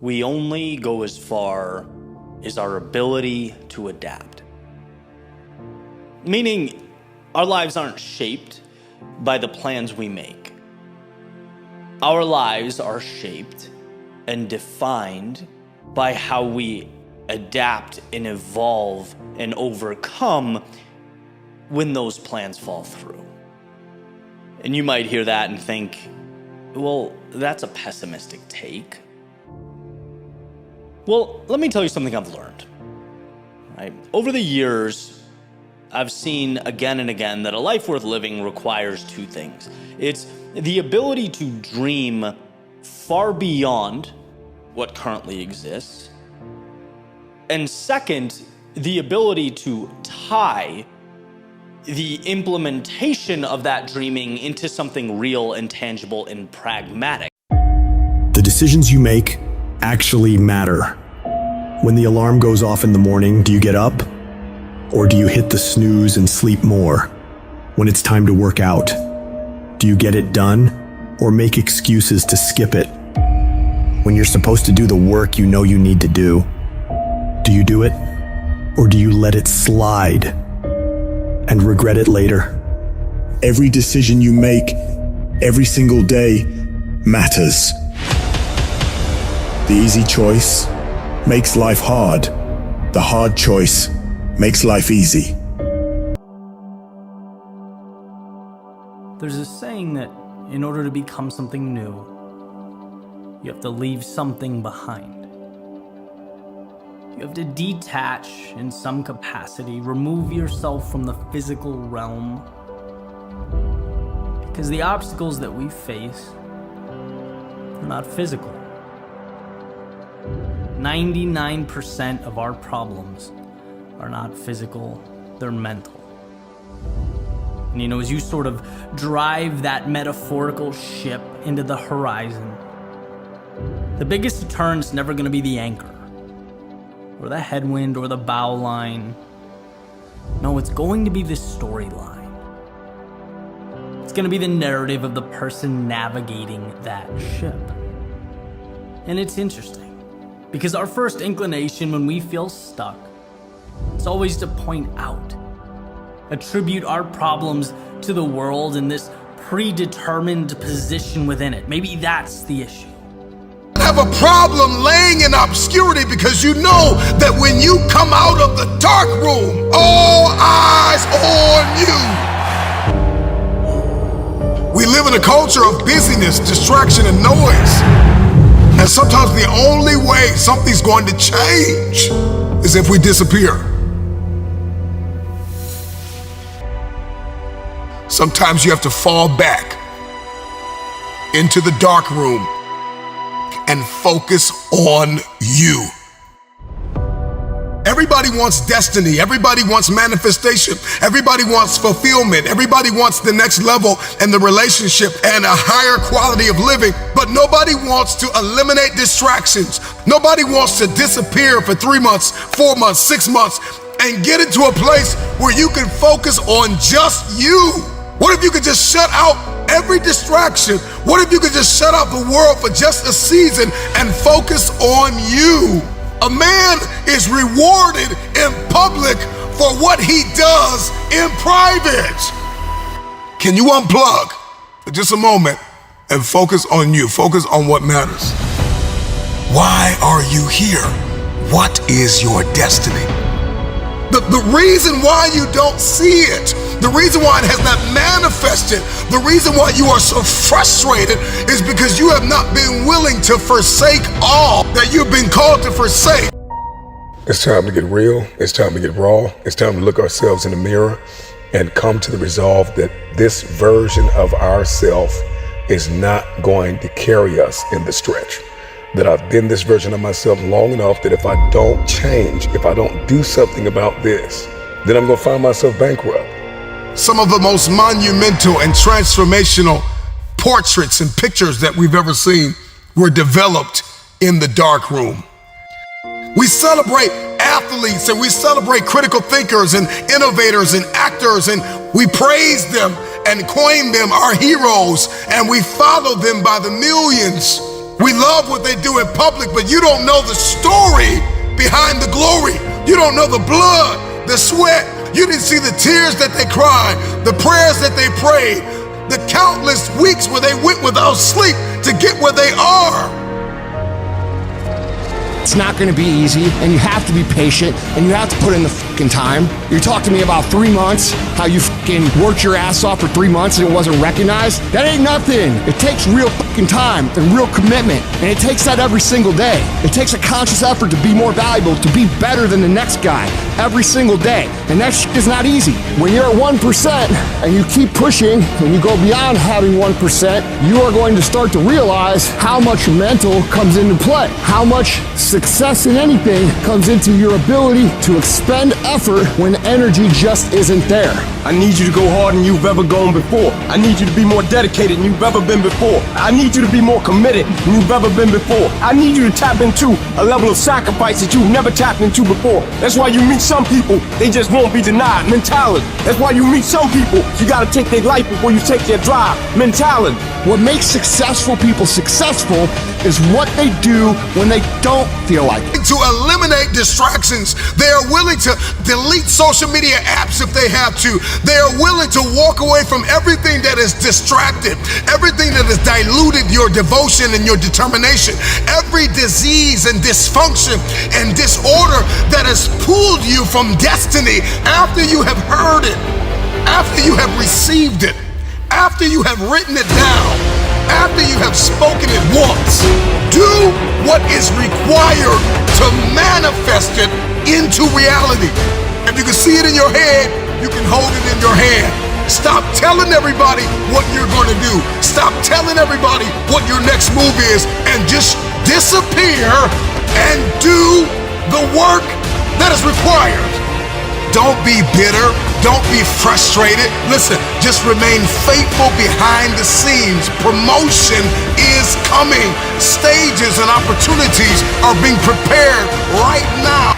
we only go as far as our ability to adapt. Meaning, our lives aren't shaped by the plans we make. Our lives are shaped and defined by how we adapt and evolve and overcome when those plans fall through. And you might hear that and think, well, that's a pessimistic take. Well, let me tell you something I've learned. Right? Over the years, I've seen again and again that a life worth living requires two things. It's the ability to dream far beyond what currently exists. And second, the ability to tie the implementation of that dreaming into something real and tangible and pragmatic. The decisions you make actually matter. When the alarm goes off in the morning, do you get up? Or do you hit the snooze and sleep more? When it's time to work out, do you get it done or make excuses to skip it? When you're supposed to do the work you know you need to do you do it? Or do you let it slide and regret it later? Every decision you make, every single day, matters. The easy choice makes life hard. The hard choice makes life easy. There's a saying that in order to become something new, you have to leave something behind. You have to detach in some capacity, remove yourself from the physical realm. Because the obstacles that we face are not physical. 99% of our problems are not physical, they're mental. And as you sort of drive that metaphorical ship into the horizon, the biggest detern's never going to be the anchor, or the headwind, or the bow line. No, it's going to be the storyline. It's going to be the narrative of the person navigating that ship. And it's interesting, because our first inclination when we feel stuck is always to point out, attribute our problems to the world and this predetermined position within it. Maybe that's the issue. Have a problem laying in obscurity because you know that when you come out of the dark room, all eyes on you. We live in a culture of busyness, distraction, and noise. And sometimes the only way something's going to change is if we disappear. Sometimes you have to fall back into the dark room and focus on you. Everybody wants destiny. Everybody wants manifestation. Everybody wants fulfillment. Everybody wants the next level in the relationship and a higher quality of living. But nobody wants to eliminate distractions. Nobody wants to disappear for 3 months, 4 months, 6 months, and get into a place where you can focus on just you. What if you could just shut out every distraction? What if you could just shut out the world for just a season and focus on you? A man is rewarded in public for what he does in private. Can you unplug for just a moment and focus on you? Focus on what matters. Why are you here? What is your destiny? The reason why you don't see it, the reason why it has not manifested, the reason why you are so frustrated is because you have not been willing to forsake all that you've been called to forsake. It's time to get real. It's time to get raw. It's time to look ourselves in the mirror and come to the resolve that this version of ourself is not going to carry us in the stretch. That I've been this version of myself long enough that if I don't change, if I don't do something about this, then I'm gonna find myself bankrupt. Some of the most monumental and transformational portraits and pictures that we've ever seen were developed in the dark room. We celebrate athletes and we celebrate critical thinkers and innovators and actors, and we praise them and coin them our heroes, and we follow them by the millions. We love what they do in public, but you don't know the story behind the glory. You don't know the blood, the sweat. You didn't see the tears that they cried, the prayers that they prayed, the countless weeks where they went without sleep to get where they are. It's not going to be easy, and you have to be patient, and you have to put in the fucking time. You talked to me about 3 months, how you fucking worked your ass off for 3 months and it wasn't recognized. That ain't nothing. It takes real fucking time and real commitment, and it takes that every single day. It takes a conscious effort to be more valuable, to be better than the next guy every single day, and that shit is not easy. When you're at 1% and you keep pushing and you go beyond having 1%, you are going to start to realize how much mental comes into play, how much success in anything comes into your ability to expend effort when energy just isn't there. I need you to go harder than you've ever gone before. I need you to be more dedicated than you've ever been before. I need you to be more committed than you've ever been before. I need you to tap into a level of sacrifice that you've never tapped into before. That's why you meet some people, they just won't be denied mentality. That's why you meet some people, you gotta take their life before you take their drive mentality. What makes successful people successful is what they do when they don't feel like it. To eliminate distractions, they are willing to delete social media apps if they have to. They are willing to walk away from everything that is distracted, everything that has diluted your devotion and your determination, every disease and dysfunction and disorder that has pulled you from destiny after you have heard it, after you have received it, after you have written it down, after you have spoken it once. Do what is required to manifest it into reality. If you can see it in your head, you can hold it in your hand. Stop telling everybody what you're going to do. Stop telling everybody what your next move is, and just disappear and do the work that is required. Don't be bitter. Don't be frustrated. Listen, just remain faithful behind the scenes. Promotion is coming. Stages and opportunities are being prepared right now.